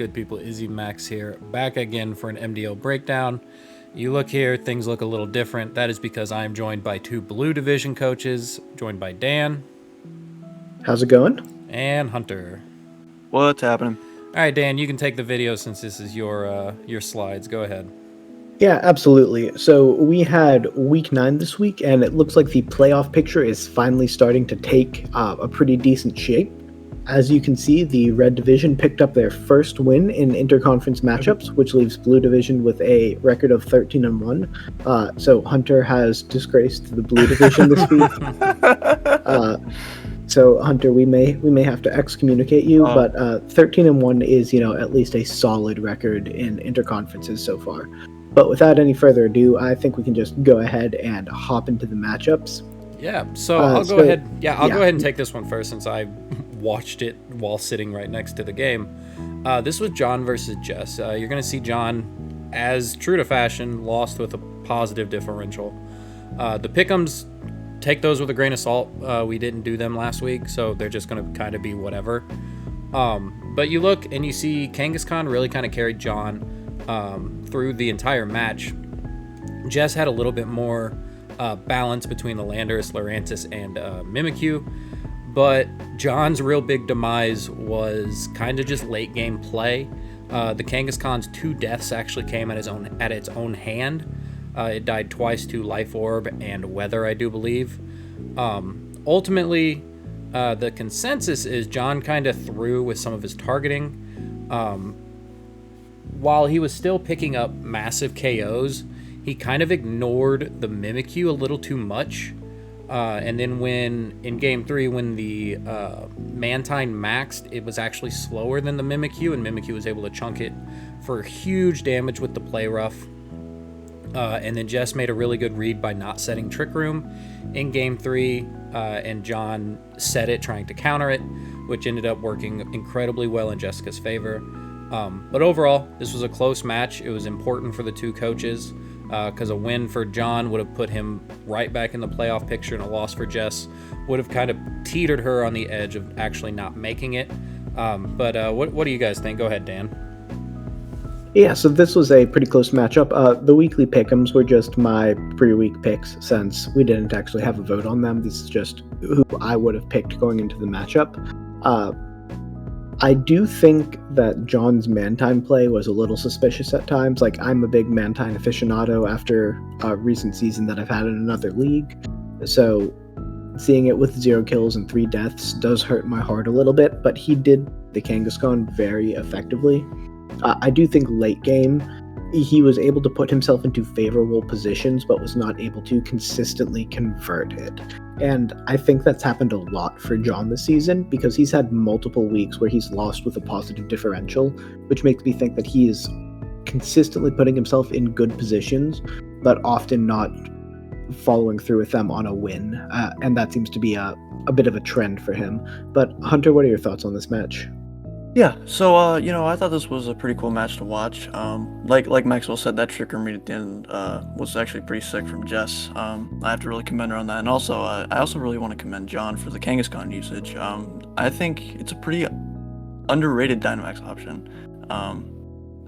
good people? Izzy Max here, back again for an MDL breakdown. You look here, things look a little different. That is because I am joined by two Blue Division coaches, joined by Dan. How's it going? And Hunter. What's happening? All right, Dan, you can take the video since this is your slides. Go ahead. Yeah, absolutely. So we had week 9 this week, and it looks like the playoff picture is finally starting to take a pretty decent shape. As you can see, the Red Division picked up their first win in interconference matchups, which leaves Blue Division with a record of 13-1. So Hunter has disgraced the Blue Division this week. So Hunter, we may have to excommunicate you, but 13-1 is at least a solid record in interconferences so far. But without any further ado, I think we can just go ahead and hop into the matchups. Yeah, so I'll go ahead. Yeah, I'll go ahead and take this one first since I watched it while sitting right next to the game. This was John versus Jess. You're going to see John, as true to fashion, lost with a positive differential. The pick'ems, take those with a grain of salt. We didn't do them last week, so they're just going to kind of be whatever. But you look and you see Kangaskhan really kind of carried John through the entire match. Jess had a little bit more balance between the Landorus, Lurantis, and Mimikyu, but John's real big demise was kind of just late game play. The Kangaskhan's 2 deaths actually came at its own hand. It died twice to Life Orb and Weather, I do believe. Ultimately, the consensus is John kind of threw with some of his targeting. While he was still picking up massive KOs, he kind of ignored the Mimikyu a little too much. And then in Game 3, when the Mantine maxed, it was actually slower than the Mimikyu, and Mimikyu was able to chunk it for huge damage with the Play Rough. And then Jess made a really good read by not setting Trick Room in Game 3, and John set it trying to counter it, which ended up working incredibly well in Jessica's favor. But overall, this was a close match. It was important for the two coaches because a win for John would have put him right back in the playoff picture, and a loss for Jess would have kind of teetered her on the edge of actually not making it. But what do you guys think? Go ahead, Dan. Yeah, so this was a pretty close matchup. The weekly pick'ems were just my pre-week picks since we didn't actually have a vote on them. This is just who I would have picked going into the matchup. I do think that John's Mantine play was a little suspicious at times. Like, I'm a big Mantine aficionado after a recent season that I've had in another league. So seeing it with 0 kills and 3 deaths does hurt my heart a little bit, but he did the Kangaskhan very effectively. I do think late game, he was able to put himself into favorable positions, but was not able to consistently convert it. And I think that's happened a lot for John this season, because he's had multiple weeks where he's lost with a positive differential, which makes me think that he is consistently putting himself in good positions, but often not following through with them on a win. And that seems to be a bit of a trend for him. But Hunter, what are your thoughts on this match? Yeah, so I thought this was a pretty cool match to watch. Like Maxwell said, that trick room read at the end was actually pretty sick from Jess. I have to really commend her on that, and also I also really want to commend John for the Kangaskhan usage. I think it's a pretty underrated Dynamax option,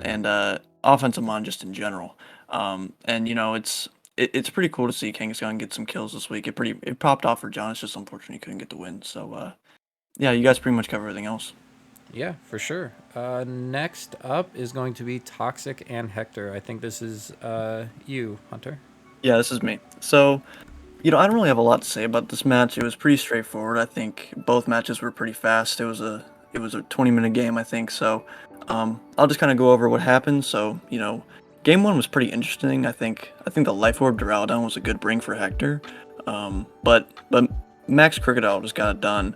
and offensive mon just in general. And it's pretty cool to see Kangaskhan get some kills this week. It popped off for John. It's just unfortunate he couldn't get the win. So yeah, you guys pretty much cover everything else. Yeah, for sure. Next up is going to be Toxic and Hector. I think this is you, Hunter. Yeah, this is me. So, I don't really have a lot to say about this match. It was pretty straightforward. I think both matches were pretty fast. It was a 20-minute game, I think. So, I'll just kind of go over what happened. So, game 1 was pretty interesting. I think the Life Orb Duraludon was a good bring for Hector. But Max Crocodile just got it done.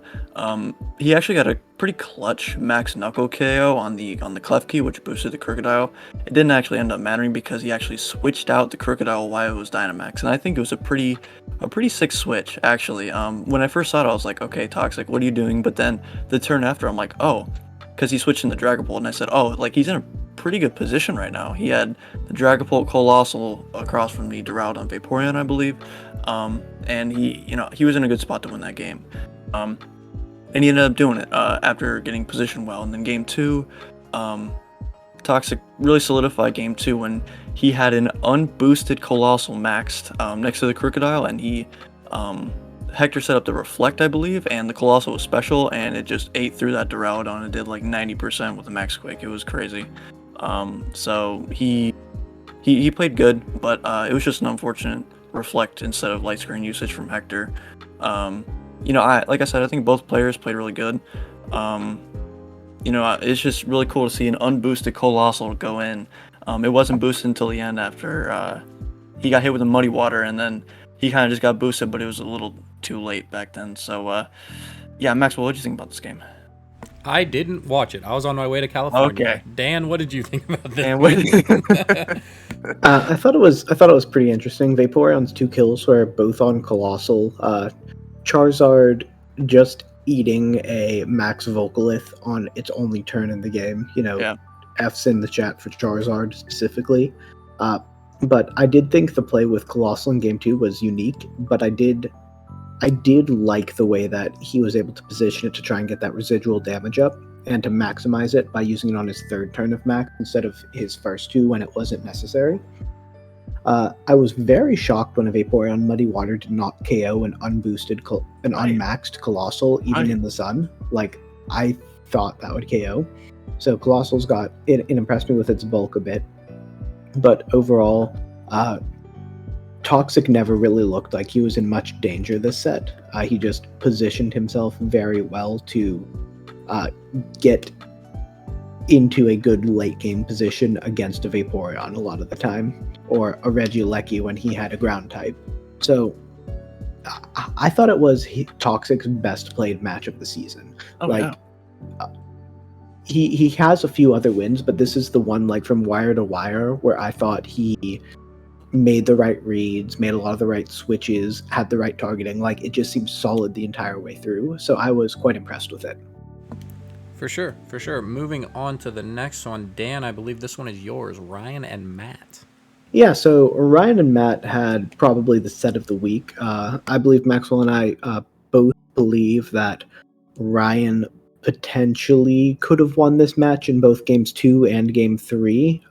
He actually got a pretty clutch Max Knuckle KO on the Klefki, which boosted the Crocodile. It didn't actually end up mattering because he actually switched out the Crocodile while it was Dynamax, and I think it was a pretty sick switch actually. When I first saw it, I was like, okay, Toxic, what are you doing? But then the turn after, I'm like, oh, because he switched in the Dragapult, and I said, oh, like he's in a pretty good position right now. He had the Dragapult Colossal across from the Duraludon Vaporeon, I believe. And he was in a good spot to win that game. And he ended up doing it after getting positioned well. And then game 2, Toxic really solidified game 2 when he had an unboosted Colossal maxed next to the Crocodile, and Hector set up the Reflect, I believe, and the Colossal was special, and it just ate through that Duraludon and did like 90% with the Max Quake. It was crazy. So he played good, but it was just an unfortunate Reflect instead of Light Screen usage from Hector. Like I said, I think both players played really good. It's just really cool to see an unboosted Colossal go in. It wasn't boosted until the end after he got hit with the Muddy Water, and then he kind of just got boosted, but it was a little too late back then. So, Maxwell, what did you think about this game? I didn't watch it. I was on my way to California. Okay. Dan, what did you think about this? And what did you think? I thought it was pretty interesting. Vaporeon's 2 kills were both on Colossal. Charizard just eating a Max Vocalith on its only turn in the game. Yeah. F's in the chat for Charizard specifically. But I did think the play with Colossal in game 2 was unique, but I did like the way that he was able to position it to try and get that residual damage up and to maximize it by using it on his 3rd turn of max instead of his first 2 when it wasn't necessary. I was very shocked when a Vaporeon Muddy Water did not KO an unmaxed Colossal even in the sun. Like, I thought that would KO. So Colossal's it impressed me with its bulk a bit. But overall, Toxic never really looked like he was in much danger this set. He just positioned himself very well to get into a good late game position against a Vaporeon a lot of the time, or a Regieleki when he had a ground type. So I thought it was Toxic's best played match of the season. He has a few other wins, but this is the one, like, from wire to wire where I thought he made the right reads, made a lot of the right switches, had the right targeting. Like, it just seemed solid the entire way through. So I was quite impressed with it. For sure. Moving on to the next one, Dan, I believe this one is yours, Ryan and Matt. Yeah, so Ryan and Matt had probably the set of the week. I believe Maxwell and I both believe that Ryan potentially could have won this match in both games 2 and game 3,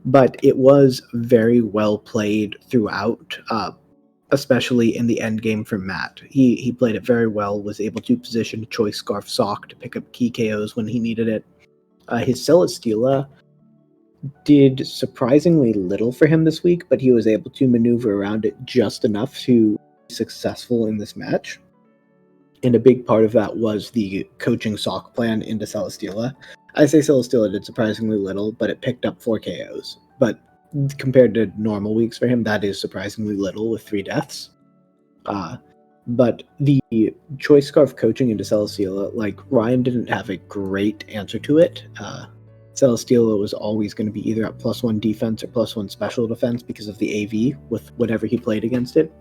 but it was very well played throughout, especially in the end game for Matt. He played it very well, was able to position Choice Scarf Sock to pick up key KOs when he needed it. His Celesteela did surprisingly little for him this week, but he was able to maneuver around it just enough to be successful in this match. And a big part of that was the coaching Sock plan into Celesteela. I say Celesteela did surprisingly little, but it picked up 4 KOs. But compared to normal weeks for him, that is surprisingly little with 3 deaths. But the Choice Scarf coaching into Celesteela, like, Ryan didn't have a great answer to it. Celesteela was always going to be either at +1 defense or +1 special defense because of the AV with whatever he played against it.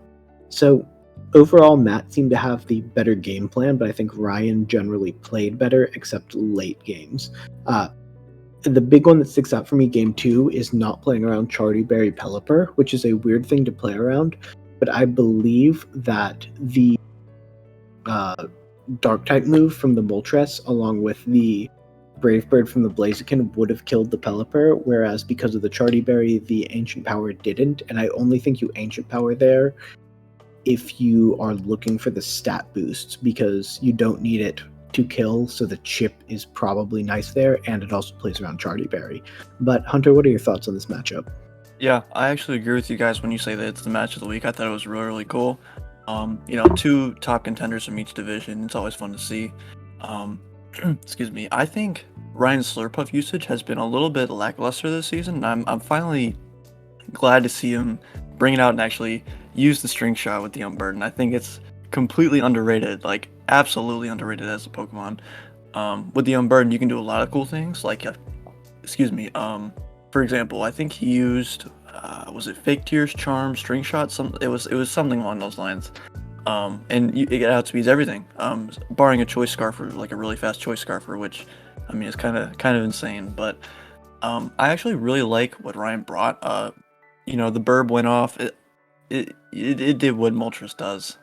So overall, Matt seemed to have the better game plan, but I think Ryan generally played better, except late games. The big one that sticks out for me, game 2, is not playing around Chartyberry Pelipper, which is a weird thing to play around, but I believe that the Dark-type move from the Moltres, along with the Brave Bird from the Blaziken, would have killed the Pelipper, whereas because of the Chartyberry, the Ancient Power didn't, and I only think you Ancient Power there if you are looking for the stat boosts, because you don't need it to kill, so the chip is probably nice there, and it also plays around Chartyberry. But Hunter, what are your thoughts on this matchup? Yeah, I actually agree with you guys when you say that it's the match of the week. I thought it was really, really cool. 2 top contenders from each division. It's always fun to see. Excuse me. I think Ryan's Slurpuff usage has been a little bit lackluster this season. I'm finally glad to see him bring it out and actually use the string shot with the Unburden. I think it's completely underrated, like absolutely underrated as a Pokemon. With the Unburden, you can do a lot of cool things. Like, for example, I think he used was it Fake Tears, Charm, String Shot? It was something along those lines. And it outspeeds everything, barring a Choice Scarfer, like a really fast Choice Scarfer, which I mean is kind of insane. But I actually really like what Ryan brought. The burb went off. It did what Moltres does.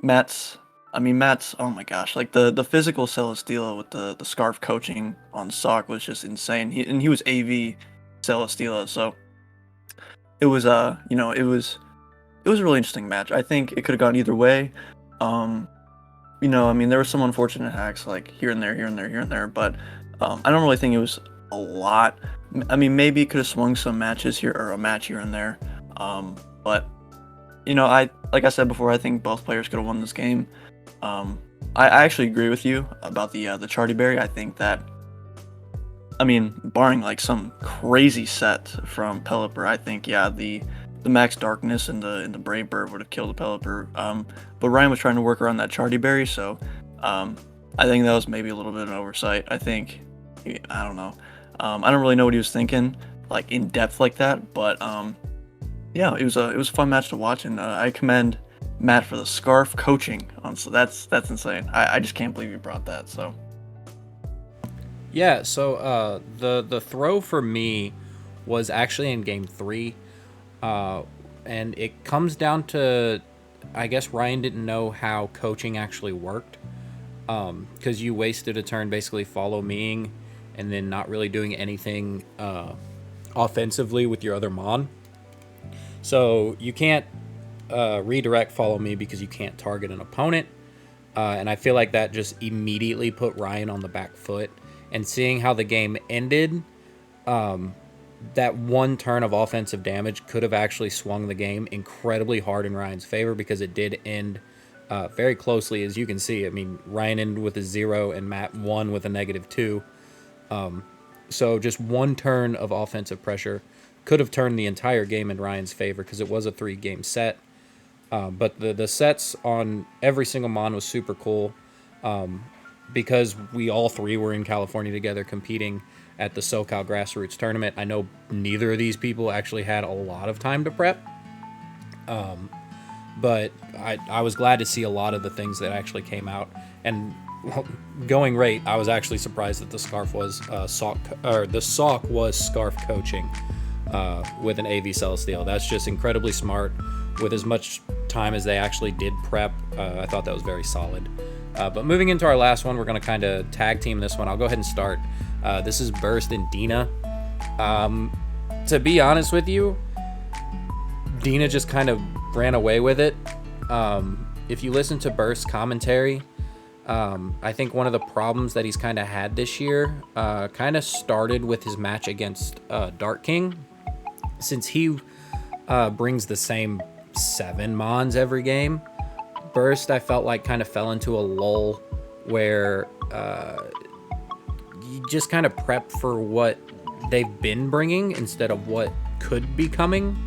Matt's I mean, Matt's, oh my gosh, like the physical Celesteela with the scarf coaching on Sock was just insane. He was AV Celesteela, so it was it was a really interesting match. I think it could have gone either way. I mean, there were some unfortunate hacks like here and there, here and there, here and there, but I don't really think it was a lot. I mean, maybe it could have swung some matches here or a match here and there. But like I said before, I think both players could have won this game. I actually agree with you about the Charty Berry. I think that, I mean, barring like some crazy set from Pelipper, I think the Max Darkness and the Brave Bird would have killed the Pelipper. But Ryan was trying to work around that Charty Berry, so I think that was maybe a little bit of an oversight. I don't know. I don't really know what he was thinking, like in depth like that, but yeah, it was a fun match to watch, and I commend Matt for the scarf coaching. So that's insane. I just can't believe you brought that. So yeah, so the throw for me was actually in game 3, and it comes down to, I guess Ryan didn't know how coaching actually worked, because you wasted a turn basically follow meing and then not really doing anything offensively with your other mon. So you can't redirect follow me because you can't target an opponent, and I feel like that just immediately put Ryan on the back foot. And seeing how the game ended, that one turn of offensive damage could have actually swung the game incredibly hard in Ryan's favor, because it did end very closely, as you can see. I mean, Ryan ended with a 0 and Matt won with a -2. So just one turn of offensive pressure could have turned the entire game in Ryan's favor, because it was a 3-game set. But the sets on every single mon was super cool, because we all three were in California together competing at the SoCal Grassroots Tournament. I know neither of these people actually had a lot of time to prep, but I was glad to see a lot of the things that actually came out. And going rate, I was actually surprised that the scarf was the sock was scarf coaching with an AV Celesteal. That's just incredibly smart. With as much time as they actually did prep, I thought that was very solid. But moving into our last one, we're going to kind of tag team this one. I'll go ahead and start. This is Burst and Dina. To be honest with you, Dina just kind of ran away with it. If you listen to Burst's commentary, I think one of the problems that he's kind of had this year kind of started with his match against Dark King. Since he brings the same 7 mons every game, Burst, I felt like, kind of fell into a lull where you just kind of prep for what they've been bringing instead of what could be coming,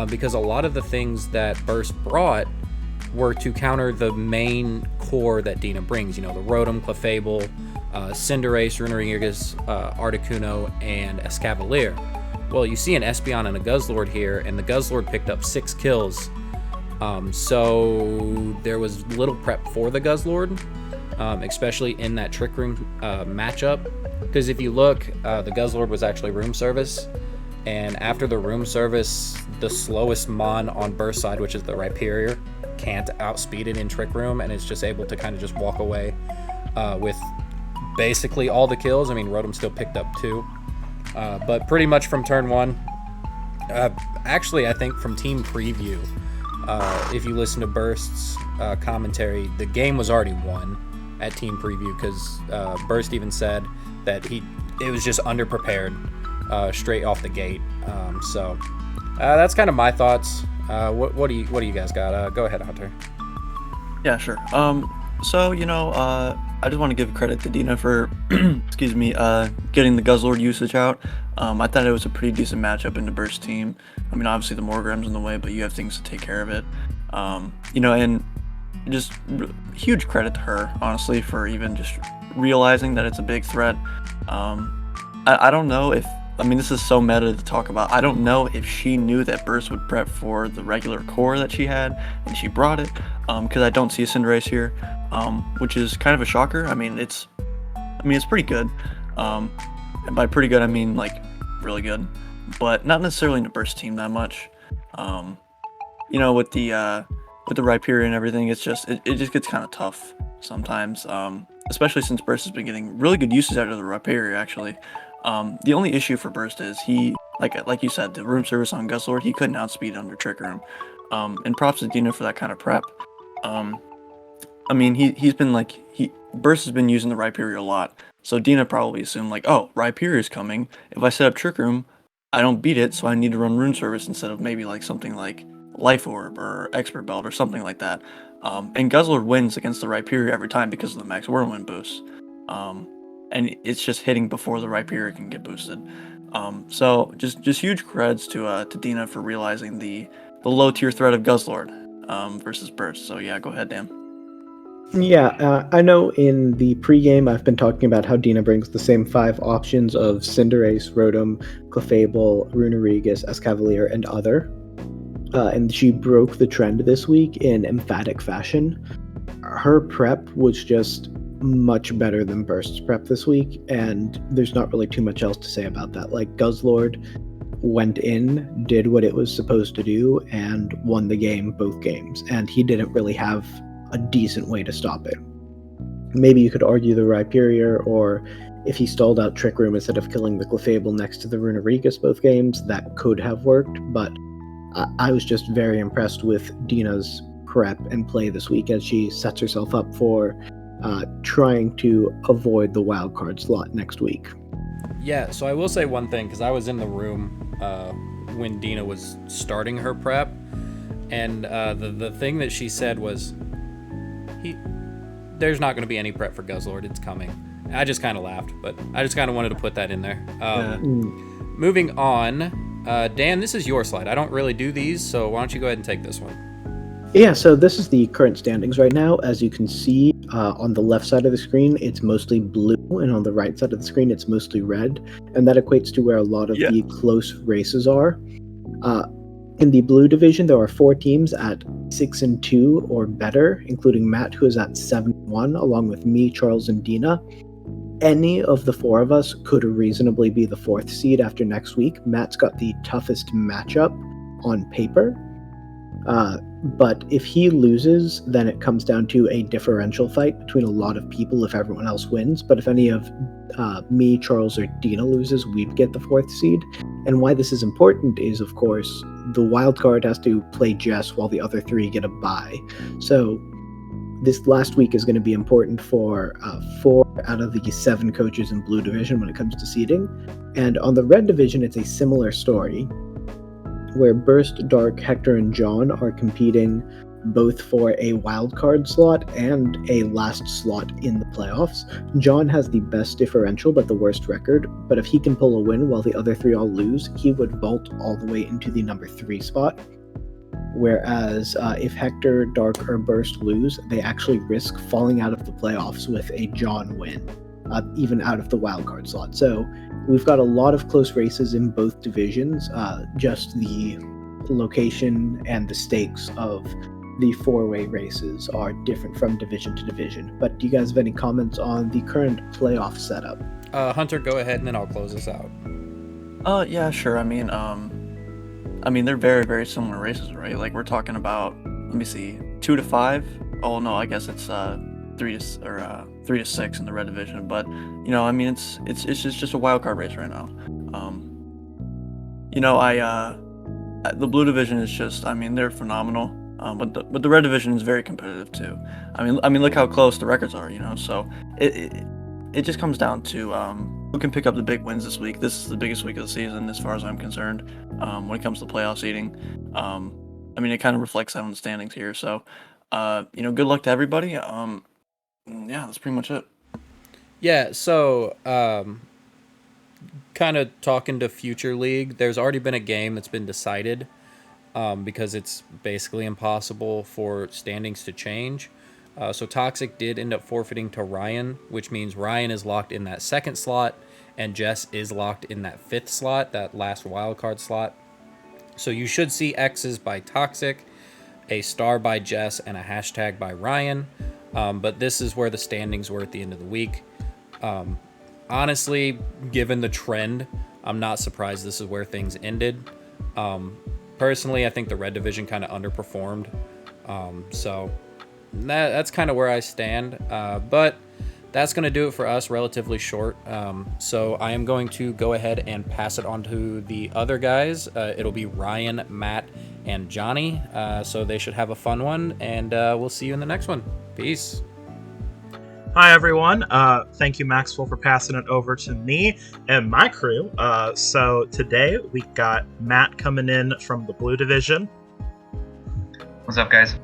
because a lot of the things that Burst brought were to counter the main core that Dina brings. You know, the Rotom, Clefable, Cinderace, Runerigus, Articuno, and Escavalier. Well, you see an Espeon and a Guzzlord here, and the Guzzlord picked up 6 kills. So there was little prep for the Guzzlord, especially in that Trick Room matchup. Because if you look, the Guzzlord was actually room service, and after the room service, the slowest mon on Burst side, which is the Rhyperior, can't outspeed it in Trick Room, and it's just able to kind of just walk away with basically all the kills. I mean, Rotom still picked up 2, but pretty much from turn 1. Actually, I think from team preview, if you listen to Burst's commentary, the game was already won at team preview, because Burst even said that it was just underprepared straight off the gate. So that's kind of my thoughts. What do you guys got? Go ahead, Hunter. Yeah, sure. So I just want to give credit to Dina for excuse me, getting the Guzzlord usage out. I thought it was a pretty decent matchup in the Burst team. I mean, obviously the Morgram's in the way, but you have things to take care of it. And just huge credit to her, honestly, for even just realizing that it's a big threat. I don't know if, I mean, this is so meta to talk about. I don't know if she knew that Burst would prep for the regular core that she had, and she brought it, because I don't see a Cinderace here, which is kind of a shocker. I mean, it's pretty good. And by pretty good, I mean, like, really good. But not necessarily in the Burst team that much. With the with the Rhyperior and everything, it just gets kind of tough sometimes. Especially since Burst has been getting really good uses out of the Rhyperior actually. The only issue for Burst is he, like you said, the room service on Guzzlord, he couldn't outspeed under Trick Room. And props to Dina for that kind of prep. I mean, he's been like Burst has been using the Rhyperior a lot, so Dina probably assumed like, oh, Rhyperior is coming. If I set up Trick Room, I don't beat it, so I need to run Rune Service instead of maybe like something like Life Orb or Expert Belt or something like that. And Guzzlord wins against the Rhyperior every time because of the Max Whirlwind boost. And it's just hitting before the Rhyperior can get boosted. So just huge creds to Dina for realizing the low tier threat of Guzzlord versus Burst. So yeah, go ahead, Dan. Yeah, I know in the pregame I've been talking about how Dina brings the same 5 options of Cinderace, Rotom, Clefable, Runerigus, Escavalier, and other. And she broke the trend this week in emphatic fashion. Her prep was just much better than Burst's prep this week, and there's not really too much else to say about that. Like, Guzzlord went in, did what it was supposed to do, and won the game both games, and he didn't really have a decent way to stop it. Maybe you could argue the Rhyperior, or if he stalled out Trick Room instead of killing the Clefable next to the Runerigus both games, that could have worked, but I was just very impressed with Dina's prep and play this week as she sets herself up for trying to avoid the wildcard slot next week. Yeah, so I will say one thing, because I was in the room when Dina was starting her prep, and the thing that she said was, there's not going to be any prep for Guzzlord, it's coming. I just kind of laughed, but I just kind of wanted to put that in there. Moving on, Dan, this is your slide. I don't really do these, so why don't you go ahead and take this one? Yeah, so this is the current standings right now. As you can see, on the left side of the screen, it's mostly blue, and on the right side of the screen, it's mostly red, and that equates to where a lot of the close races are. In the blue division, there are 4 teams at 6-2 or better, including Matt, who is at 7-1, along with me, Charles, and Dina. Any of the 4 of us could reasonably be the 4th seed after next week. Matt's got the toughest matchup on paper. But if he loses, then it comes down to a differential fight between a lot of people if everyone else wins. But if any of me, Charles, or Dina loses, we'd get the 4th seed. And why this is important is, of course, the wild card has to play Jess while the other 3 get a bye. So this last week is going to be important for 4 out of the 7 coaches in blue division when it comes to seeding. And on the red division, it's a similar story, where Burst, Dark, Hector, and John are competing both for a wildcard slot and a last slot in the playoffs. John has the best differential but the worst record, but if he can pull a win while the other 3 all lose, he would vault all the way into the number 3 spot. Whereas if Hector, Dark, or Burst lose, they actually risk falling out of the playoffs with a John win, even out of the wildcard slot. So we've got a lot of close races in both divisions. Just the location and the stakes of the 4-way races are different from division to division. But do you guys have any comments on the current playoff setup? Hunter, go ahead, and then I'll close this out. Yeah, sure. I mean, they're very, very similar races, right? Like, we're talking about, let me see, 2 to 5. Oh no, I guess it's 3 to 6 in the red division. But it's just a wild card race right now. The blue division is just, they're phenomenal. But the red division is very competitive too. I mean, look how close the records are. So it just comes down to who can pick up the big wins this week. This is the biggest week of the season, as far as I'm concerned. When it comes to playoff seeding, it kind of reflects that on the standings here. So, good luck to everybody. Yeah, that's pretty much it. Yeah. So, kind of talking to Future League, there's already been a game that's been decided. Because it's basically impossible for standings to change. So Toxic did end up forfeiting to Ryan, which means Ryan is locked in that 2nd slot, and Jess is locked in that 5th slot, that last wildcard slot. So you should see X's by Toxic, a star by Jess, and a hashtag by Ryan. But this is where the standings were at the end of the week. Honestly, given the trend, I'm not surprised this is where things ended. Personally, I think the red division kind of underperformed. So that's kind of where I stand. But that's going to do it for us, relatively short. So I am going to go ahead and pass it on to the other guys. It'll be Ryan, Matt, and Johnny. So they should have a fun one, and we'll see you in the next one. Peace. Hi, everyone. Thank you, Maxwell, for passing it over to me and my crew. So today we got Matt coming in from the Blue Division. What's up, guys?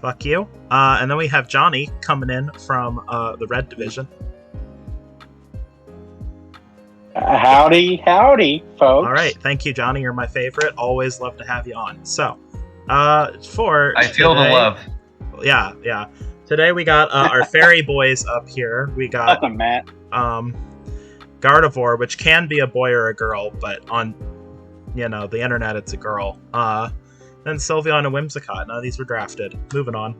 Fuck you. And then we have Johnny coming in from the Red Division. Howdy, folks. All right. Thank you, Johnny. You're my favorite. Always love to have you on. So, for I feel today, the love. Yeah. Today we got our fairy boys up here. We got Matt. Gardevoir, which can be a boy or a girl, but on the internet it's a girl. Then Sylveon and Whimsicott. None of these were drafted. Moving on.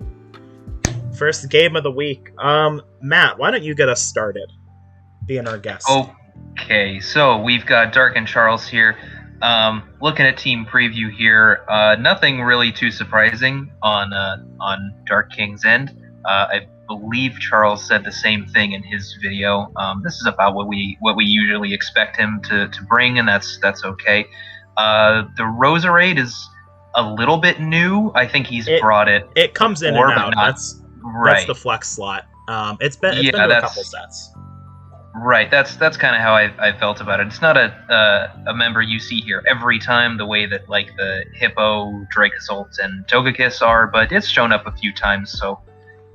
First game of the week. Matt, why don't you get us started? Being our guest. Okay, so we've got Dark and Charles here. Looking at team preview here, nothing really too surprising on Dark King's end. I believe Charles said the same thing in his video. This is about what we usually expect him to bring, and that's okay. The Roserade is a little bit new. I think he's brought it. It comes in before, and out. That's the flex slot. It's been to a couple sets. Right, that's kind of how I felt about it. It's not a member you see here every time the way that like the Hippo, Dracozolt, and Togekiss are, but it's shown up a few times, so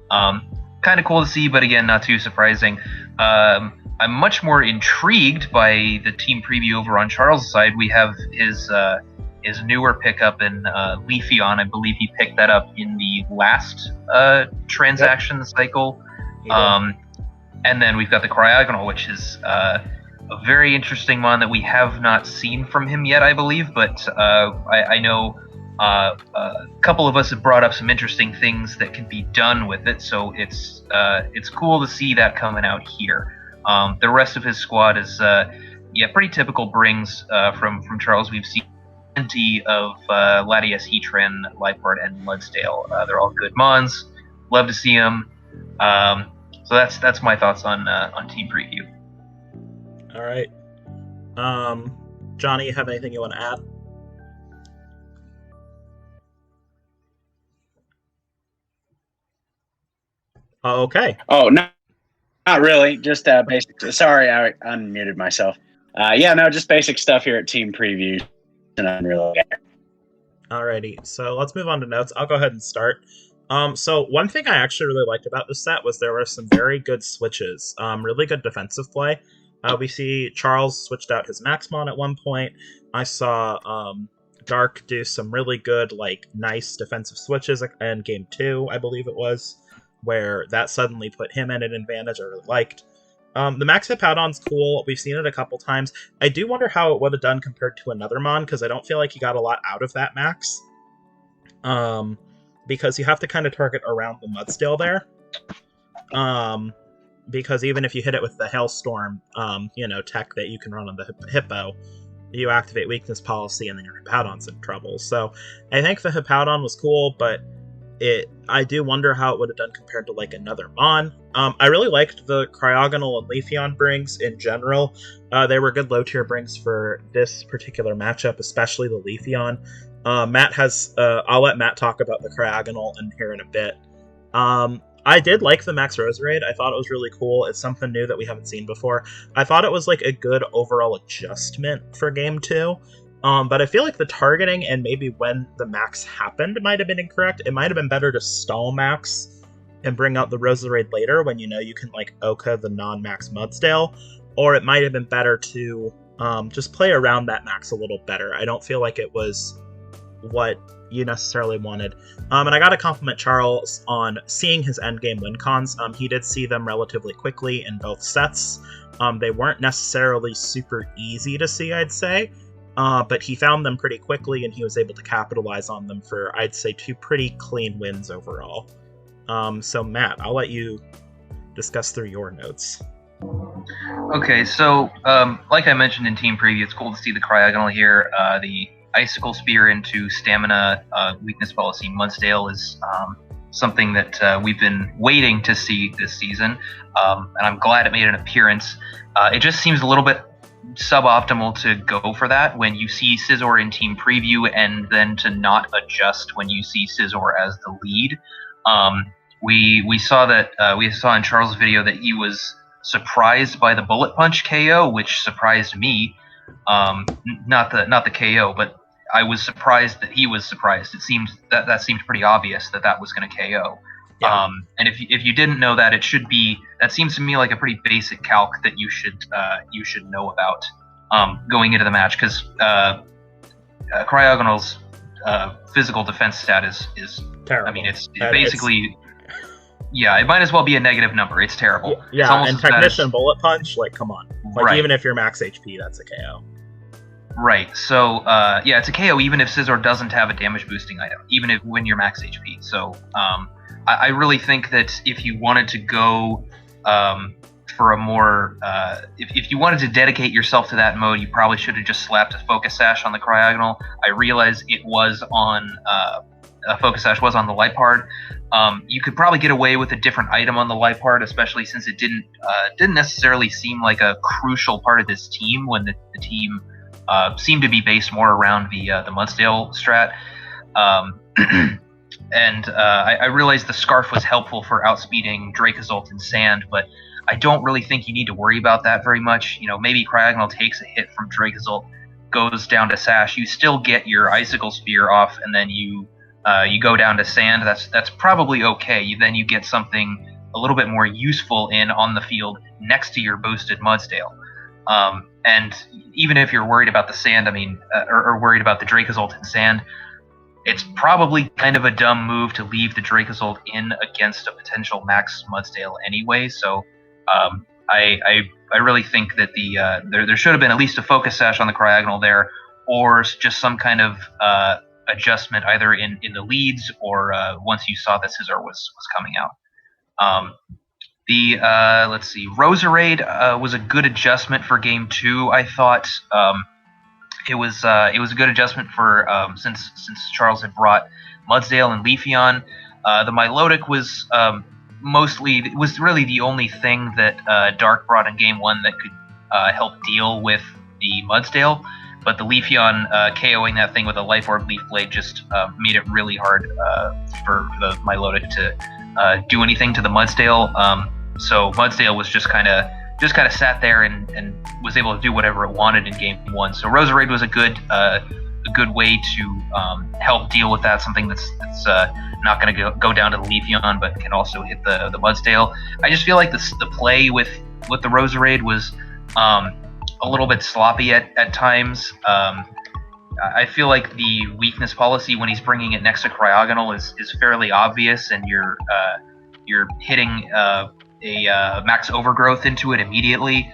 kind of cool to see, but again, not too surprising. I'm much more intrigued by the team preview over on Charles' side. We have his newer pickup in Leafeon. I believe he picked that up in the last transaction cycle. And then we've got the Cryogonal, which is a very interesting one that we have not seen from him yet, I believe. But I know a couple of us have brought up some interesting things that can be done with it. So it's cool to see that coming out here. The rest of his squad is pretty typical brings from Charles. We've seen plenty of Latias, Heatran, Liepard, and Mudsdale. They're all good mons. Love to see them. So that's my thoughts on team preview. All right, Johnny, you have anything you want to add? Okay. Oh, no, not really. Just basic. Sorry, I unmuted myself. Just basic stuff here at team preview. And really. Alrighty, so let's move on to notes. I'll go ahead and start. So one thing I actually really liked about this set was there were some very good switches. Really good defensive play. We see Charles switched out his Maxmon at one point. I saw Dark do some really good, nice defensive switches in Game 2, I believe it was, where that suddenly put him at an advantage I really liked. The Max Hippowdon's cool. We've seen it a couple times. I do wonder how it would have done compared to another Mon, because I don't feel like he got a lot out of that Max. Because you have to kind of target around the Mudsdale there. Because even if you hit it with the Hailstorm, tech that you can run on the Hippo, you activate Weakness Policy and then your Hippowdon's in trouble. So I think the Hippowdon was cool, but I do wonder how it would have done compared to another Mon. I really liked the Cryogonal and Leafeon brings in general. They were good low tier brings for this particular matchup, especially the Leafeon. Matt has. I'll let Matt talk about the Cryogonal in a bit. I did like the Max Roserade. I thought it was really cool. It's something new that we haven't seen before. I thought it was a good overall adjustment for Game 2. But I feel like the targeting and maybe when the Max happened might have been incorrect. It might have been better to stall Max and bring out the Roserade later when you can Oka the non-Max Mudsdale. Or it might have been better to just play around that Max a little better. I don't feel like it was what you necessarily wanted. And I gotta compliment Charles on seeing his endgame win cons. He did see them relatively quickly in both sets. They weren't necessarily super easy to see, I'd say. But he found them pretty quickly, and he was able to capitalize on them for, I'd say, 2 pretty clean wins overall. So, Matt, I'll let you discuss through your notes. Okay, so like I mentioned in team preview, it's cool to see the Cryogonal here. The Icicle Spear into Stamina weakness policy Mudsdale is something that we've been waiting to see this season, and I'm glad it made an appearance. It just seems a little bit suboptimal to go for that when you see Scizor in team preview, and then to not adjust when you see Scizor as the lead. We saw in Charles' video that he was surprised by the Bullet Punch KO, which surprised me. Not the KO, but I was surprised that he was surprised. It seemed that seemed pretty obvious that was going to KO. Yeah. And if you didn't know that, that seems to me like a pretty basic calc that you should know about going into the match, because Cryogonal's physical defense stat is terrible. I mean, it's basically. Yeah, it might as well be a negative number. It's terrible. Yeah, and Technician Bullet Punch, like, come on. Like, right. Even if you're max HP, that's a KO. Right. So, it's a KO even if Scizor doesn't have a damage boosting item, even if when you're max HP. So, I really think that if you wanted to go for a more, if you wanted to dedicate yourself to that mode, you probably should have just slapped a Focus Sash on the Cryogonal. I realize it was on, Focus Sash was on the Lipard. You could probably get away with a different item on the Lipard, especially since it didn't necessarily seem like a crucial part of this team when the team seemed to be based more around the Mudsdale strat. And I realized the Scarf was helpful for outspeeding Dracozolt and Sand, but I don't really think you need to worry about that very much. You know, maybe Cryogonal takes a hit from Dracozolt, goes down to Sash. You still get your Icicle Spear off, and then you go down to Sand. That's probably okay. Then you get something a little bit more useful on the field next to your boosted Mudsdale. And even if you're worried about the Sand, or worried about the Dracozolt and Sand, it's probably kind of a dumb move to leave the Dracozolt in against a potential max Mudsdale anyway. So I really think that there should have been at least a Focus Sash on the Cryogonal there, or just some kind of adjustment either in the leads or once you saw that Scizor was coming out. Let's see, Roserade was a good adjustment for game 2. I thought it was a good adjustment for since Charles had brought Mudsdale and Leafeon. The Milotic was really the only thing that Dark brought in game 1 that could help deal with the Mudsdale. But the Leafeon KOing that thing with a Life Orb Leaf Blade just made it really hard for the Milotic to do anything to the Mudsdale. So Mudsdale was just kind of sat there and was able to do whatever it wanted in game 1. So Roserade was a good way to help deal with that. Something that's not going to go down to the Leafeon, but can also hit the Mudsdale. I just feel like the play with the Roserade was a little bit sloppy at times. I feel like the weakness policy when he's bringing it next to Cryogonal is fairly obvious, and you're hitting a max overgrowth into it immediately.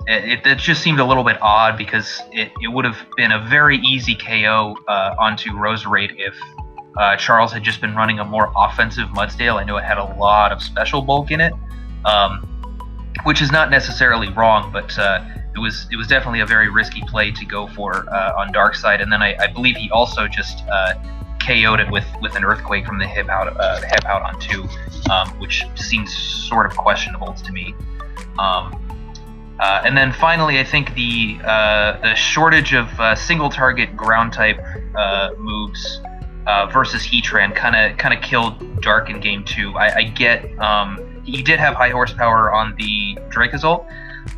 It just seemed a little bit odd because it would have been a very easy KO onto Roserade if Charles had just been running a more offensive Mudsdale. I know it had a lot of special bulk in it. Which is not necessarily wrong, but it was definitely a very risky play to go for on Dark Side. And then I believe he also just KO'd it with an Earthquake from the hip out on 2, which seems sort of questionable to me. And then finally, I think the shortage of single target ground type moves versus Heatran kind of killed Dark in game 2. I get. He did have high horsepower on the Dracozolt,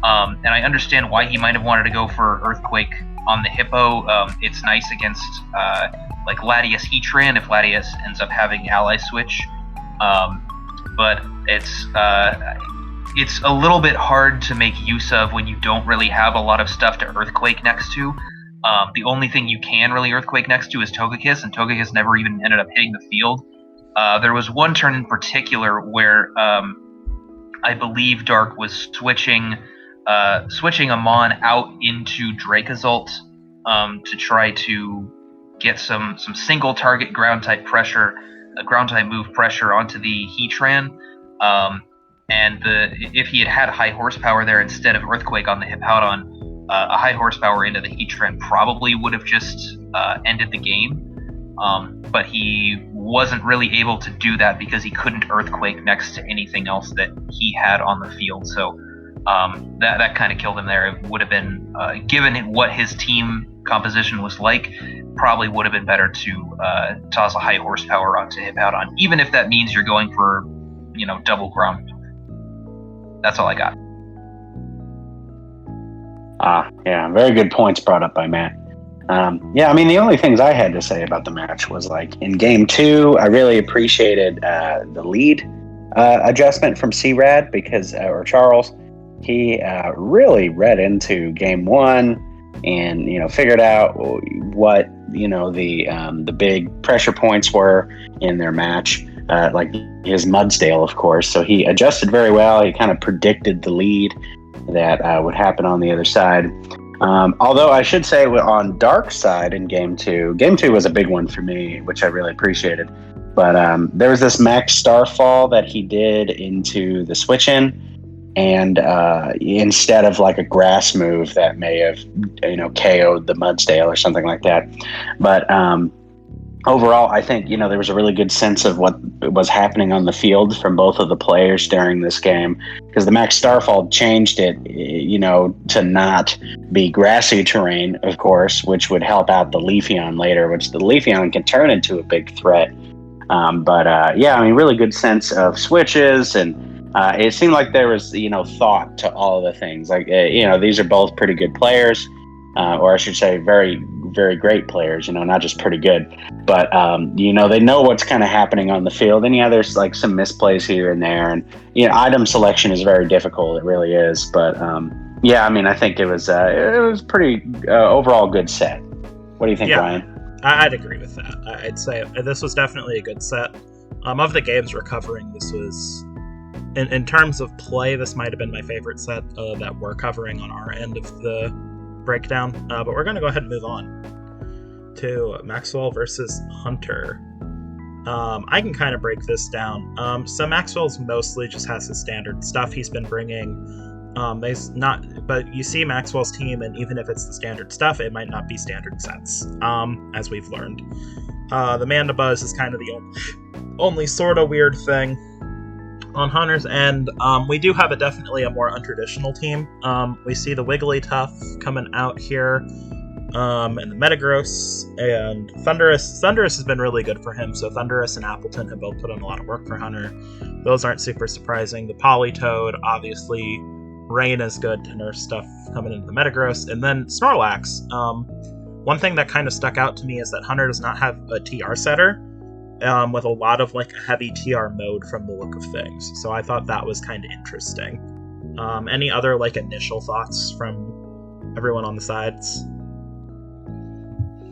and I understand why he might have wanted to go for Earthquake on the Hippo. It's nice against like Latias Heatran if Latias ends up having Ally Switch, but it's a little bit hard to make use of when you don't really have a lot of stuff to Earthquake next to. The only thing you can really Earthquake next to is Togekiss, and Togekiss never even ended up hitting the field. There was one turn in particular where I believe Dark was switching Amon out into Dracozolt to try to get some single target ground type pressure, ground type move pressure onto the Heatran. And if he had high horsepower there instead of Earthquake on the Hippowdon, a high horsepower into the Heatran probably would have just ended the game. But he wasn't really able to do that because he couldn't Earthquake next to anything else that he had on the field. So that kind of killed him there. It would have been, given what his team composition was like, probably would have been better to toss a high horsepower onto Hippowdon, even if that means you're going for, double Grum. That's all I got. Yeah, very good points brought up by Matt. The only things I had to say about the match was like in game 2, I really appreciated the lead adjustment from C-Rad or Charles. He really read into game 1 and figured out what the big pressure points were in their match, like his Mudsdale, of course. So he adjusted very well. He kind of predicted the lead that would happen on the other side. Although I should say on Dark side in game 2 was a big one for me, which I really appreciated. But there was this max starfall that he did into the switch-in, and instead of like a grass move that may have KO'd the Mudsdale or something like that. But overall, I think there was a really good sense of what was happening on the field from both of the players during this game, because the Max Starfall changed it, to not be grassy terrain, of course, which would help out the Leafeon later, which the Leafeon can turn into a big threat. Really good sense of switches, and it seemed like there was thought to all of the things. Like these are both pretty good players. Or I should say very, very great players, not just pretty good, but, they know what's kind of happening on the field. And there's like some misplays here and there, and, item selection is very difficult. It really is. But, I think it was pretty overall good set. What do you think, Ryan? I'd agree with that. I'd say this was definitely a good set. Of the games we're covering, this was, in terms of play, this might have been my favorite set that we're covering on our end of the breakdown, but we're going to go ahead and move on to Maxwell versus Hunter. I can kind of break this down. So Maxwell's mostly just has his standard stuff he's been bringing. But you see Maxwell's team, and even if it's the standard stuff, it might not be standard sets, as we've learned. The Mandibuzz is kind of the only sort of weird thing. On Hunter's end, we do have definitely a more untraditional team. We see the Wigglytuff coming out here, and the Metagross, and Thundurus. Thundurus has been really good for him, so Thundurus and Appleton have both put in a lot of work for Hunter. Those aren't super surprising. The Politoed, obviously, Rain is good to nurse stuff coming into the Metagross, and then Snorlax. One thing that kind of stuck out to me is that Hunter does not have a TR setter, with a lot of like a heavy TR mode from the look of things. So I thought that was kind of interesting. Any other like initial thoughts from everyone on the sides?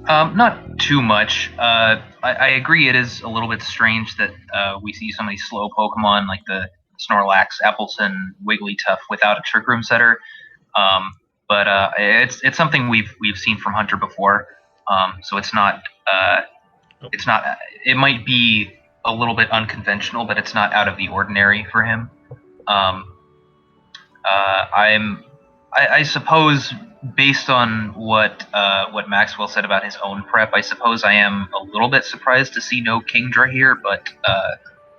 Not too much. I agree it is a little bit strange that we see so many slow Pokemon like the Snorlax, Appleton, Wigglytuff without a Trick Room setter. But it's something we've seen from Hunter before. So it's not it might be a little bit unconventional, but it's not out of the ordinary for him. I suppose, based on what Maxwell said about his own prep, I suppose I am a little bit surprised to see no Kingdra here, but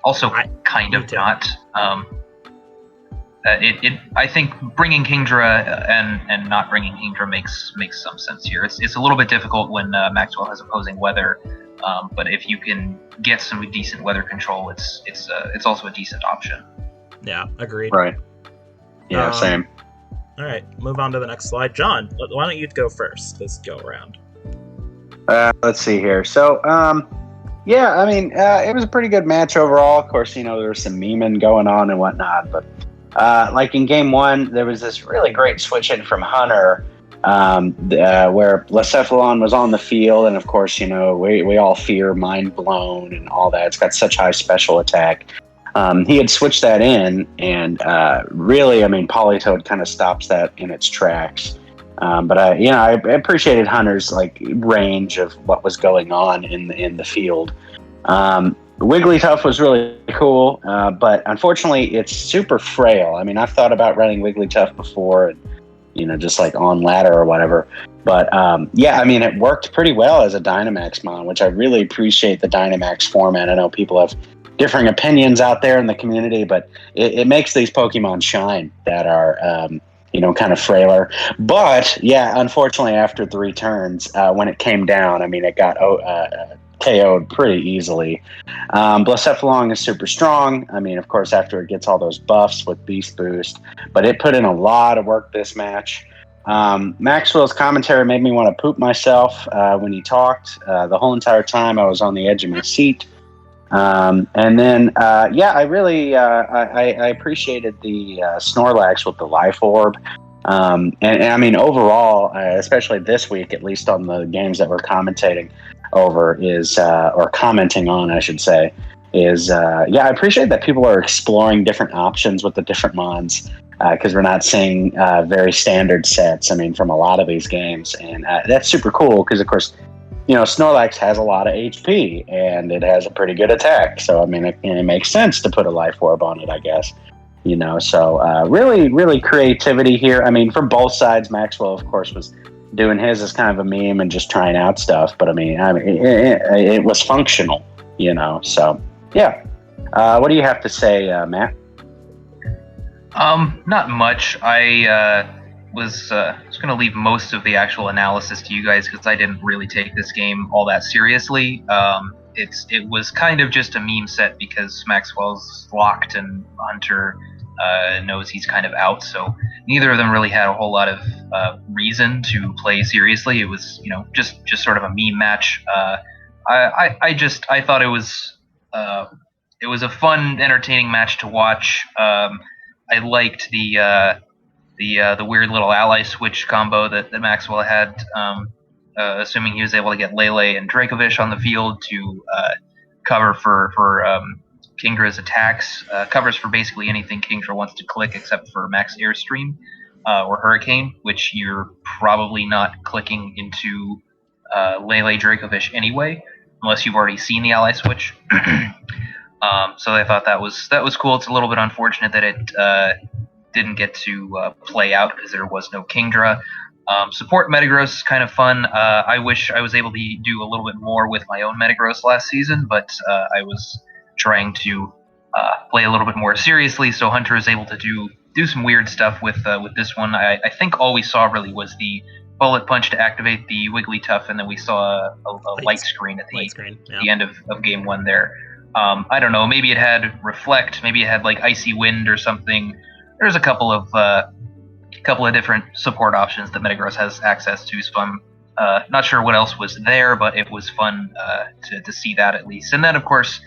also kind of not. I think bringing Kingdra and not bringing Kingdra makes some sense here. It's a little bit difficult when Maxwell has opposing weather, but if you can get some decent weather control, it's also a decent option. Yeah, agreed. Right. Yeah, same. All right, move on to the next slide. John, why don't you go first this go around? Let's see here. So, it was a pretty good match overall. Of course, there was some memeing going on and whatnot, but like in game 1, there was this really great switch in from Hunter, where Blacephalon was on the field, and of course, we all fear Mind Blown and all that. It's got such high special attack. He had switched that in, and really, Politoed kind of stops that in its tracks. But I appreciated Hunter's range of what was going on in the field. Wigglytuff was really cool, but unfortunately, it's super frail. I've thought about running Wigglytuff before, and just like on ladder or whatever. But yeah, I mean, it worked pretty well as a Dynamax mon, which I really appreciate the Dynamax format. I know people have differing opinions out there in the community, but it makes these Pokemon shine that are, kind of frailer. But yeah, unfortunately, after 3 turns, when it came down, I mean, it got KO'd pretty easily. Blacephalon is super strong. I mean, of course, after it gets all those buffs with Beast Boost, but it put in a lot of work this match. Maxwell's commentary made me want to poop myself when he talked. The whole entire time I was on the edge of my seat. And then, I really I appreciated the Snorlax with the Life Orb. And I mean, overall, especially this week, at least on the games that we're commentating over, or commenting on, I should say, I appreciate that people are exploring different options with the different mons, because we're not seeing very standard sets, I mean, from a lot of these games. And that's super cool because, of course, Snorlax has a lot of HP and it has a pretty good attack. So, I mean, it makes sense to put a Life Orb on it, I guess. So really, really creativity here. I mean, for both sides, Maxwell, of course, was doing his as kind of a meme and just trying out stuff. But I mean, it was functional, So, yeah. What do you have to say, Matt? Not much. I was going to leave most of the actual analysis to you guys because I didn't really take this game all that seriously. It was kind of just a meme set because Maxwell's locked and Hunter knows he's kind of out, so neither of them really had a whole lot of reason to play seriously. It was just sort of a meme match. I thought it was a fun, entertaining match to watch. I liked the weird little ally switch combo that Maxwell had, assuming he was able to get Lele and Dracovish on the field to cover for Kingdra's attacks, covers for basically anything Kingdra wants to click except for Max Airstream or Hurricane, which you're probably not clicking into Lele Dracovish anyway, unless you've already seen the ally switch. So I thought that was cool. It's a little bit unfortunate that it didn't get to play out because there was no Kingdra. Support Metagross is kind of fun. I wish I was able to do a little bit more with my own Metagross last season, but I was trying to play a little bit more seriously, so Hunter is able to do some weird stuff with this one. I think all we saw really was the bullet punch to activate the Wigglytuff, and then we saw a light screen at the end of game 1 there. I don't know, maybe it had Reflect, maybe it had like Icy Wind or something. There's a couple of different support options that Metagross has access to, so I'm not sure what else was there, but it was fun to see that at least. And then, of course,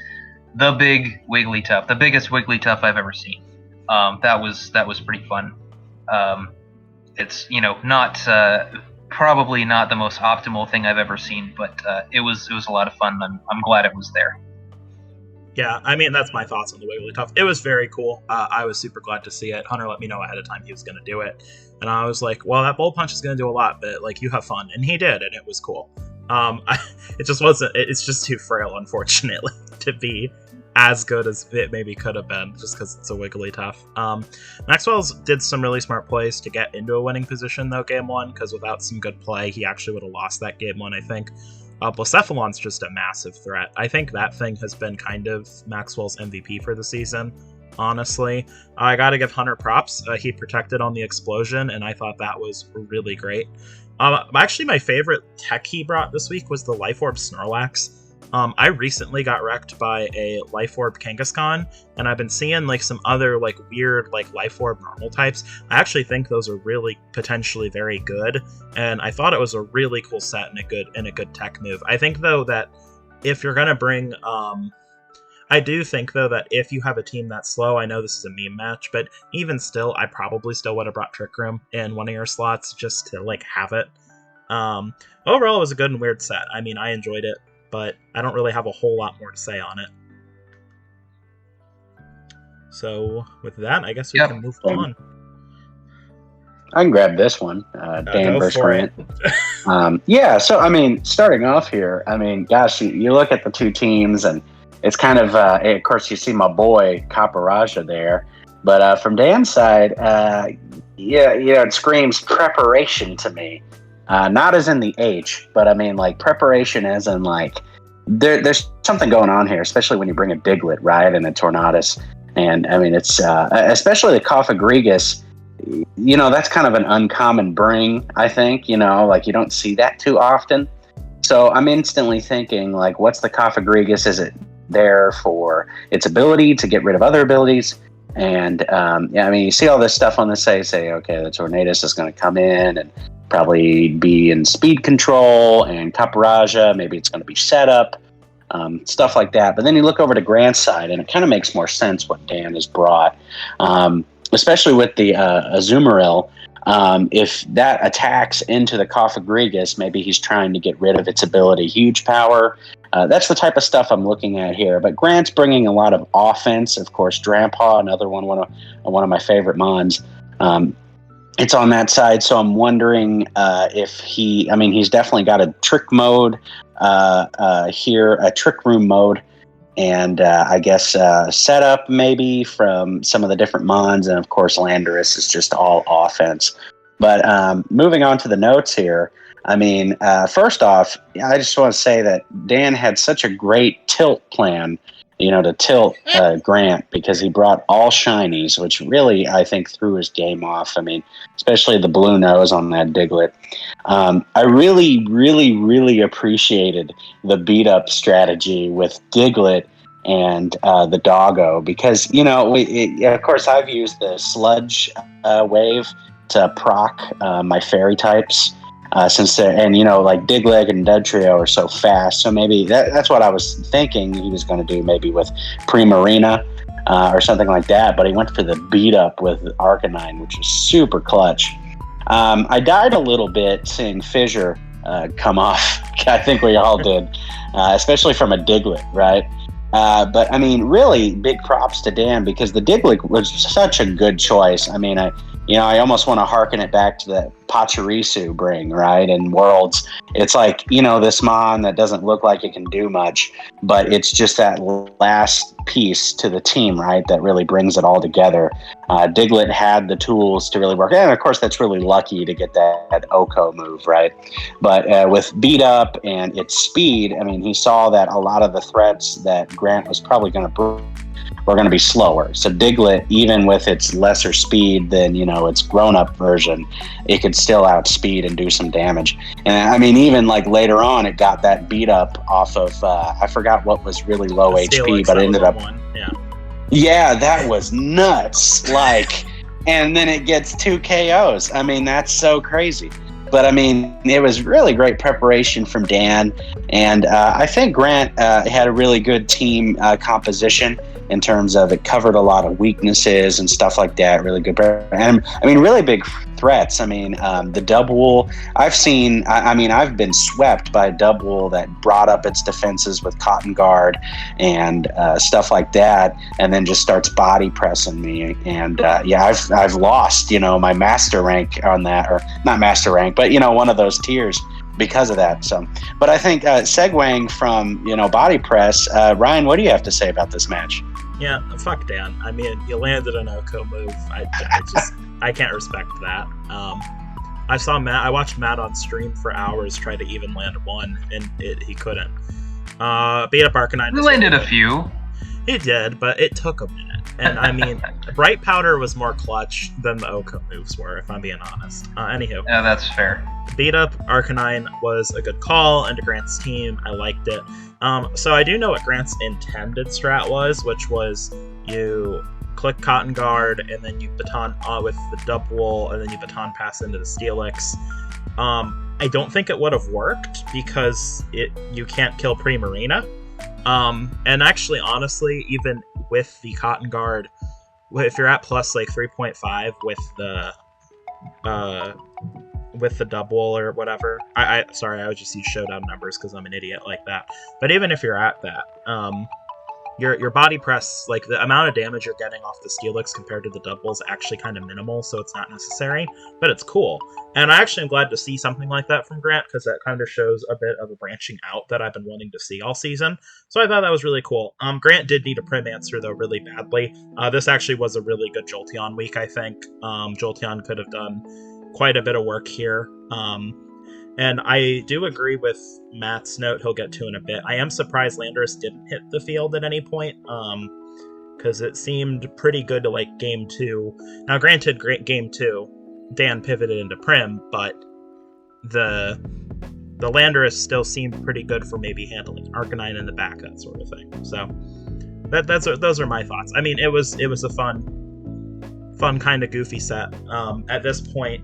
the big Wigglytuff, the biggest Wigglytuff I've ever seen. That was pretty fun. It's not probably not the most optimal thing I've ever seen, but it was a lot of fun. I'm glad it was there. Yeah, I mean, that's my thoughts on the Wigglytuff. It was very cool. I was super glad to see it. Hunter let me know ahead of time he was going to do it. And I was like, well, that Bullet Punch is going to do a lot, but, like, you have fun. And he did, and it was cool. It just wasn't... It's just too frail, unfortunately, to be as good as it maybe could have been, just because it's a Wigglytuff. Maxwell's did some really smart plays to get into a winning position, though, Game 1, because without some good play, he actually would have lost that Game 1, I think. Blacephalon's just a massive threat. I think that thing has been kind of Maxwell's MVP for the season, honestly. I gotta give Hunter props. He protected on the explosion, and I thought that was really great. Actually, my favorite tech he brought this week was the Life Orb Snorlax. I recently got wrecked by a Life Orb Kangaskhan, and I've been seeing like some other like weird like Life Orb normal types. I actually think those are really potentially very good, and I thought it was a really cool set and a good tech move. I think though that if you're gonna bring, I do think though that if you have a team that's slow, I know this is a meme match, but even still, I probably still would have brought Trick Room in one of your slots just to like have it. Overall, it was a good and weird set. I mean, I enjoyed it, but I don't really have a whole lot more to say on it. So with that, I guess we can move on. I can grab this one, Dan versus Grant. Yeah, so I mean, starting off here, I mean, gosh, you look at the two teams, and it's kind of, of course, you see my boy Caparaja there, But from Dan's side, it screams preparation to me. Not as in the H, but I mean like preparation as in like there's something going on here, especially when you bring a Diglett, right, and a Tornadus. And I mean, it's especially the Cophagrigus, that's kind of an uncommon bring, I think, like you don't see that too often. So I'm instantly thinking, like, what's the Cophagrigus? Is it there for its ability to get rid of other abilities? And you see all this stuff on the say, okay, the Tornadus is going to come in and probably be in speed control and Caparaja, maybe it's going to be set up, stuff like that. But then you look over to Grant's side, and it kind of makes more sense what Dan has brought, especially with the Azumarill. If that attacks into the Cophagrigus, maybe he's trying to get rid of its ability, huge power. That's the type of stuff I'm looking at here. But Grant's bringing a lot of offense. Of course, Drampaw, another one of my favorite mons. It's on that side, so I'm wondering if he's definitely got a trick mode here, a trick room mode, and I guess setup maybe from some of the different mons, and of course Landorus is just all offense. But moving on to the notes here, first off, I just want to say that Dan had such a great tilt plan, to tilt Grant, because he brought all shinies, which really, I think, threw his game off. Especially the blue nose on that Diglett. I really, really, really appreciated the beat-up strategy with Diglett and the Doggo, because, of course, I've used the Sludge wave to proc my fairy types. Like Diglett and Dugtrio are so fast, so maybe that's what I was thinking he was going to do, maybe with Primarina or something like that. But he went for the beat up with Arcanine, which was super clutch. I died a little bit seeing Fissure come off. I think we all did, especially from a Diglett, right? But really big props to Dan, because the Diglett was such a good choice. I almost want to harken it back to the Pachirisu bring, right? In Worlds, it's like, this mon that doesn't look like it can do much, but it's just that last piece to the team, right, that really brings it all together. Diglett had the tools to really work, and of course that's really lucky to get that Oko move, right? But with beat up and its speed, he saw that a lot of the threats that Grant was probably going to bring were going to be slower. So Diglett, even with its lesser speed than, its grown-up version, it could still outspeed and do some damage. And even like later on, it got that beat up off of, I forgot what was really low HP, but it ended up. Yeah, that was nuts. And then it gets 2 KOs. That's so crazy. But it was really great preparation from Dan, and I think Grant had a really good team composition in terms of it covered a lot of weaknesses and stuff like that. Really good, and really big threats. The double I've seen. I've been swept by a double that brought up its defenses with Cotton Guard and stuff like that, and then just starts body pressing me. And I've lost my master rank on that, or not master rank, but one of those tiers because of that. So, but I think segueing from body press, Ryan, what do you have to say about this match? Yeah, fuck Dan. You landed an Oko move. I can't respect that. I watched Matt on stream for hours try to even land one, and he couldn't. Beat up Arcanine. We landed a few. He did, but it took a minute. And Bright Powder was more clutch than the Oko moves were, if I'm being honest. Anywho. Yeah, that's fair. Beat up Arcanine was a good call into Grant's team. I liked it. So I do know what Grant's intended strat was, which was you click Cotton Guard, and then you baton with the double, and then you baton pass into the Steelix. I don't think it would have worked, because you can't kill Primarina. And actually, honestly, even with the Cotton Guard, if you're at plus 3.5 with the double or whatever, sorry, I would just use showdown numbers because I'm an idiot like that. But even if you're at that, your body press, like the amount of damage you're getting off the Steelix compared to the double is actually kind of minimal, so it's not necessary, but it's cool. And I actually am glad to see something like that from Grant, because that kind of shows a bit of a branching out that I've been wanting to see all season. So I thought that was really cool. Grant did need a Prim answer, though, really badly. This actually was a really good Jolteon week, I think. Jolteon could have done quite a bit of work here. And I do agree with Matt's note he'll get to in a bit. I am surprised Landorus didn't hit the field at any point, because it seemed pretty good to like game 2. Now, granted, game 2, Dan pivoted into Prim, but the Landorus still seemed pretty good for maybe handling Arcanine in the back, that sort of thing. So those are my thoughts. I mean, it was a fun kind of goofy set. At this point,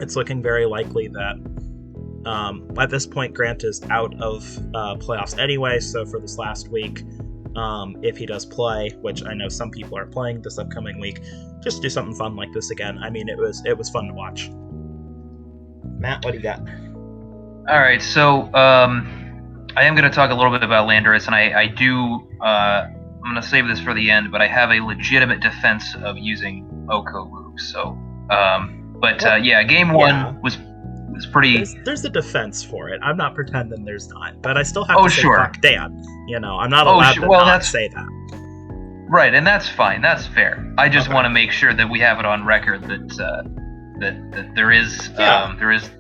it's looking very likely that at this point, Grant is out of playoffs anyway, so for this last week, if he does play, which I know some people are playing this upcoming week, just do something fun like this again. I mean, it was fun to watch. Matt, what do you got? All right, so I am going to talk a little bit about Landorus, and I do, I'm going to save this for the end, but I have a legitimate defense of using Oko moves, so, game 1 was pretty. There's a defense for it. I'm not pretending there's not, but I still have to say fuck Dan. You know, I'm not allowed to not say that. Right, and that's fine. That's fair. I just want to make sure that we have it on record that there is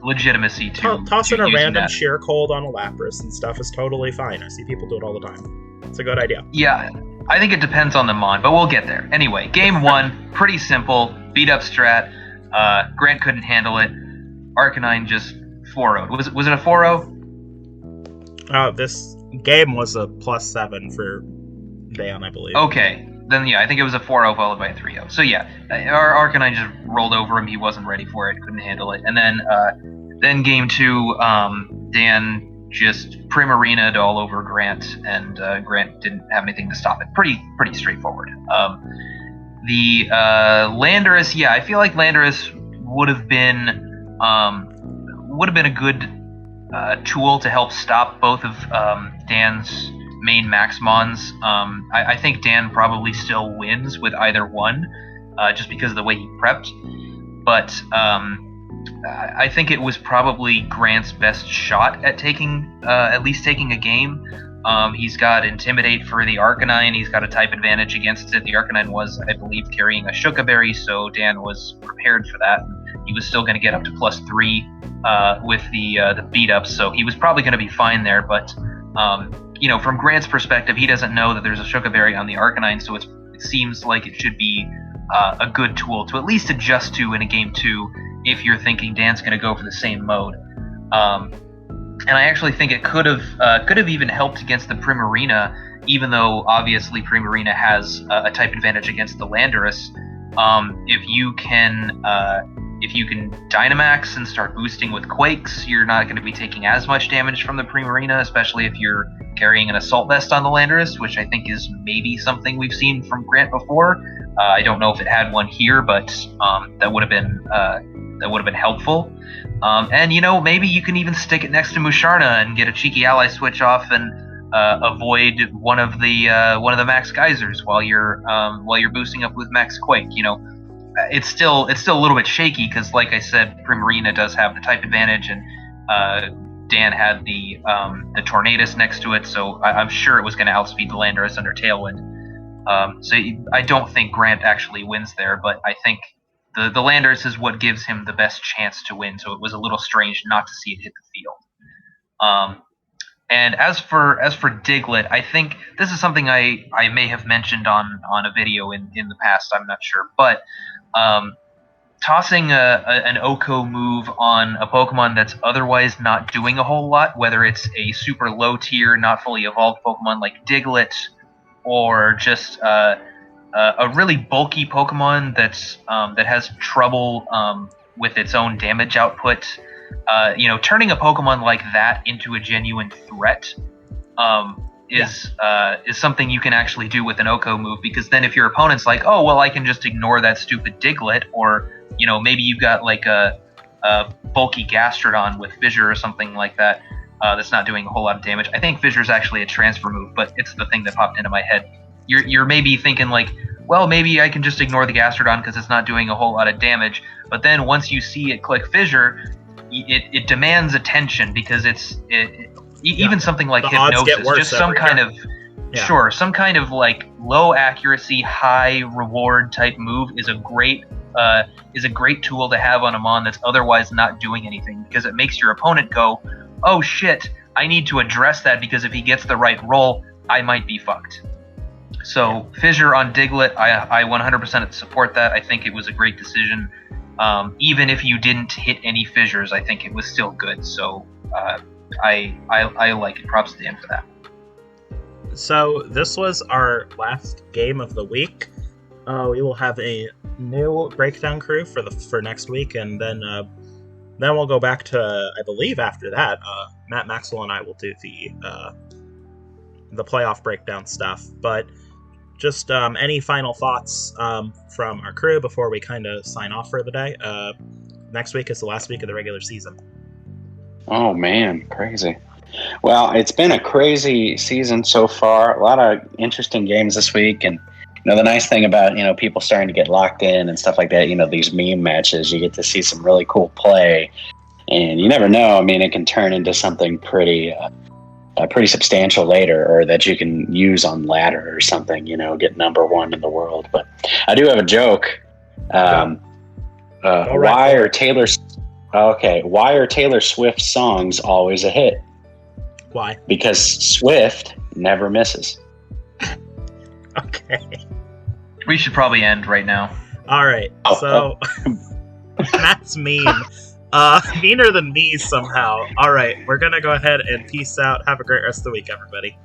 legitimacy to tossing a random that. sheer cold on a Lapras and stuff is totally fine. I see people do it all the time. It's a good idea. Yeah, I think it depends on the mon, but we'll get there. Anyway, game 1, pretty simple, beat up strat. Grant couldn't handle it. Arcanine just 4-0'd. Was it a 4-0? This game was a +7 for Dan, I believe. Okay, then yeah, I think it was a 4-0 followed by a 3-0. So yeah, our Arcanine just rolled over him. He wasn't ready for it, couldn't handle it. And then game 2, Dan just Primarina'd all over Grant, and Grant didn't have anything to stop it. Pretty straightforward. The Landorus, yeah, I feel like Landorus would have been a good tool to help stop both of Dan's main max mons. I think Dan probably still wins with either one, just because of the way he prepped. But I think it was probably Grant's best shot at at least taking a game. He's got Intimidate for the Arcanine. He's got a type advantage against it. The Arcanine was, I believe, carrying a Shuka Berry, so Dan was prepared for that. He was still going to get up to +3 with the beat up, so he was probably going to be fine there. But from Grant's perspective, he doesn't know that there's a Shuka Berry on the Arcanine, so it seems like it should be a good tool to at least adjust to in a game 2 if you're thinking Dan's going to go for the same mode. And I actually think it could have even helped against the Primarina, even though obviously Primarina has a type advantage against the Landorus. If you can Dynamax and start boosting with Quakes, you're not going to be taking as much damage from the Primarina, especially if you're carrying an Assault Vest on the Landorus, which I think is maybe something we've seen from Grant before. I don't know if it had one here, but that would have been helpful. And maybe you can even stick it next to Musharna and get a cheeky ally switch off and avoid one of the Max Geysers while you're boosting up with Max Quake. It's still a little bit shaky because, like I said, Primarina does have the type advantage, and Dan had the Tornadus next to it, so I'm sure it was going to outspeed the Landorus under Tailwind. So I don't think Grant actually wins there, but I think the Landorus is what gives him the best chance to win, so it was a little strange not to see it hit the field. And as for Diglett, I think this is something I may have mentioned on a video in the past, I'm not sure, but tossing an Oko move on a Pokemon that's otherwise not doing a whole lot, whether it's a super low tier, not fully evolved Pokemon like Diglett, or just a really bulky Pokemon that has trouble with its own damage output. Turning a Pokemon like that into a genuine threat is something you can actually do with an Oko move, because then if your opponent's like, oh well, I can just ignore that stupid Diglett, or maybe you've got like a bulky Gastrodon with Fissure or something like that, that's not doing a whole lot of damage. I think Fissure's actually a transfer move, but it's the thing that popped into my head. You're maybe thinking like, well, maybe I can just ignore the Gastrodon because it's not doing a whole lot of damage. But then once you see it click Fissure, it demands attention because even something like Hypnosis, just some kind of some kind of like low accuracy, high reward type move is a great tool to have on a mon that's otherwise not doing anything, because it makes your opponent go, oh shit, I need to address that because if he gets the right roll, I might be fucked. So Fissure on Diglett, I 100% support that. I think it was a great decision. Even if you didn't hit any fissures, I think it was still good. So I like it. Props to him for that. So this was our last game of the week. We will have a new breakdown crew for next week, and then we'll go back to, I believe after that, Matt Maxwell and I will do the playoff breakdown stuff. But just any final thoughts from our crew before we kind of sign off for the day? Next week is the last week of the regular season. Oh man, crazy. Well, it's been a crazy season so far. A lot of interesting games this week, and the nice thing about people starting to get locked in and stuff like that. These meme matches, you get to see some really cool play, and you never know. I mean, it can turn into something pretty substantial later, or that you can use on ladder or something, get number one in the world. But I do have a joke. Why are Taylor Swift's songs always a hit? Why? Because Swift never misses. Okay. We should probably end right now. All right. So Matt's mean. Meaner than me somehow. All right, we're gonna go ahead and peace out. Have a great rest of the week, everybody.